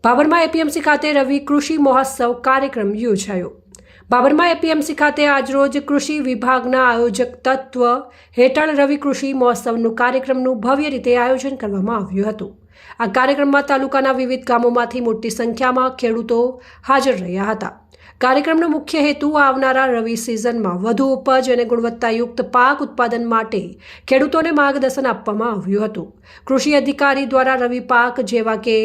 બાબરમાં APMC ખાતે રવિ કૃષિ મહોત્સવ કાર્યક્રમ યોજાયો। બાબરમાં એપીએમસી ખાતે આજરોજ કૃષિ વિભાગના આયોજક તત્વ હેઠળ રવિ કૃષિ મહોત્સવનું કાર્યક્રમનું ભવ્ય રીતે આયોજન કરવામાં આવ્યું હતું। આ કાર્યક્રમમાં તાલુકાના વિવિધ ગામોમાંથી મોટી સંખ્યામાં ખેડૂતો હાજર રહ્યા હતા। કાર્યક્રમનો મુખ્ય હેતુ આવનારા રવિ સિઝનમાં વધુ ઉપજ અને ગુણવત્તાયુક્ત પાક ઉત્પાદન માટે ખેડૂતોને માર્ગદર્શન આપવામાં આવ્યું હતું। કૃષિ અધિકારી દ્વારા રવિ પાક જેવા કે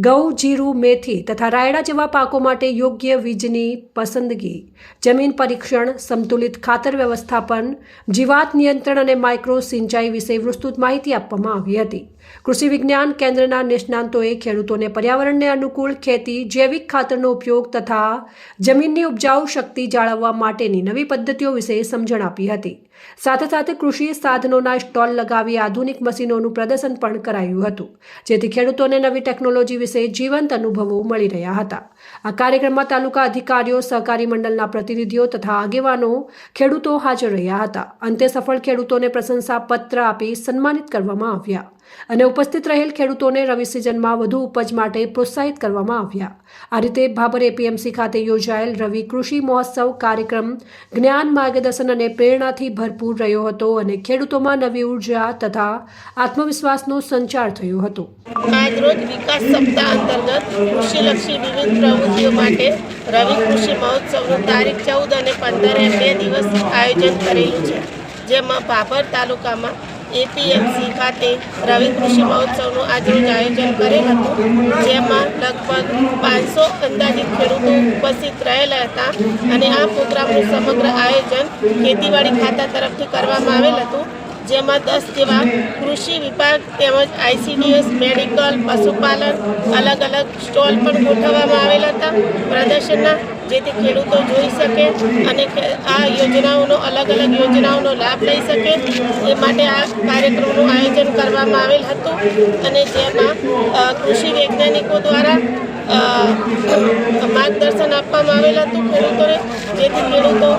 ઘઉં, જીરું, મેથી તથા રાયડા જેવા પાકો માટે યોગ્ય બીજની પસંદગી, જમીન પરીક્ષણ, સંતુલિત ખાતર વ્યવસ્થાપન, જીવાત નિયંત્રણ અને માઇક્રો સિંચાઈ વિશે વિસ્તૃત માહિતી આપવામાં આવી હતી। કૃષિ વિજ્ઞાન કેન્દ્રના નિષ્ણાંતોએ ખેડૂતોને પર્યાવરણને અનુકૂળ ખેતી, જૈવિક ખાતરનો ઉપયોગ તથા જમીનની ઉપજાઉ શક્તિ જાળવવા માટેની નવી પદ્ધતિઓ વિશે સમજણ આપી હતી। સાથે સાથે કૃષિ સાધનોના સ્ટોલ લગાવી આધુનિક મશીનોનું પ્રદર્શન પણ કરાયું હતું, જેથી ખેડૂતોને નવી ટેકનોલોજી વિશે જીવંત અનુભવો મળી રહ્યા હતા। આ કાર્યક્રમમાં તાલુકા અધિકારીઓ, સહકારી મંડળના પ્રતિનિધિઓ તથા આગેવાનો, ખેડૂતો હાજર રહ્યા હતા। અંતે સફળ ખેડૂતોને પ્રશંસા પત્ર આપી સન્માનિત કરવામાં આવ્યા અને ઉપસ્થિત રહેલ ખેડૂતોને રવિ સિઝનમાં વધુ ઉપજ માટે પ્રોત્સાહિત કરવામાં આવ્યા। આ રીતે ભાબર એપીએમસી ખાતે યોજાયેલ રવિ કૃષિ મહોત્સવ કાર્યક્રમ જ્ઞાન, માર્ગદર્શન અને પ્રેરણાથી ભરપૂર રહ્યો હતો અને ખેડૂતોમાં નવી ઉર્જા તથા આત્મવિશ્વાસનો સંચાર થયો હતો। આજરોજ વિકાસ સપ્તાહ અંતર્ગત કૃષિલક્ષી વિવિધ પ્રવૃત્તિઓ માટે રવિ કૃષિ મહોત્સવનું તારીખ 14 અને 15 એમ 2 દિવસ આયોજન કરેલું છે, જેમાં ભાબર તાલુકામાં એપીએમસી ખાતે રવિ કૃષિ મહોત્સવનું આજરોજ આયોજન કરેલ હતું, જેમાં લગભગ 500 અંદાજિત ખેડૂતો ઉપસ્થિત રહેલા હતા અને આ પ્રોગ્રામનું સમગ્ર આયોજન ખેતીવાડી ખાતા તરફથી કરવામાં આવેલ હતું, જેમાં 10 જેવા કૃષિ વિભાગ તેમજ આઈસીડીએસ, મેડિકલ, પશુપાલન અલગ અલગ સ્ટોલ પણ ગોઠવવામાં આવેલા હતા પ્રદર્શનના, જેથી ખેડૂતો જોઈ શકે અને આ યોજનાઓનો અલગ અલગ યોજનાઓનો લાભ લઈ શકે એ માટે આ કાર્યક્રમનું આયોજન કરવામાં આવેલ હતું અને જેમાં કૃષિ વૈજ્ઞાનિકો દ્વારા માર્ગદર્શન આપવામાં આવેલ હતું ખેડૂતોને, જેથી ખેડૂતો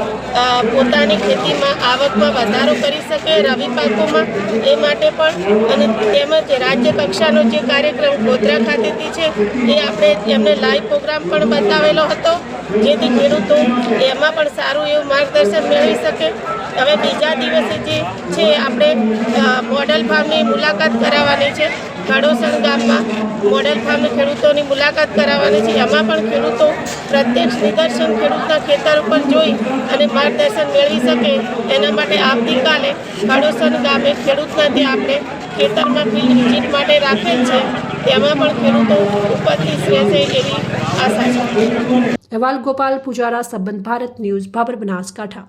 પોતાની ખેતીમાં આવકમાં વધારો કરી શકે રવિ પાકોમાં, એ માટે પણ અને તેમજ રાજ્ય કક્ષાનો જે કાર્યક્રમ ગોધરા ખાતેથી છે એ આપણે એમને લાઈવ પ્રોગ્રામ પણ બતાવેલો હતો, જેથી ખેડૂતો એમાં પણ સારું એવું માર્ગદર્શન મેળવી શકે। હવે બીજા દિવસે જે છે આપણે મોડલ ફાર્મની મુલાકાત કરાવવાની છે। ખડોસણ ગામમાં મોડલ ફાર્મની ખેડૂતોની મુલાકાત કરાવવાની છે, એમાં પણ ખેડૂતો પ્રત્યક્ષ નિદર્શન ખેડૂતના ખેતર ઉપર જોઈ અને માર્ગદર્શન મેળવી શકે, એના માટે આવતીકાલે ખડોસણ ગામે ખેડૂતના ત્યાં આપણે ખેતરમાં ફિલ્ડ વિઝિટ માટે રાખેલ છે, તેમાં પણ ખેડૂતો ઉપસ્થિત રહેશે એવી આશા છે। અહેવાલ ગોપાલ પૂજારા, સંબંધ ભારત ન્યૂઝ, ભાબર, બનાસકાંઠા।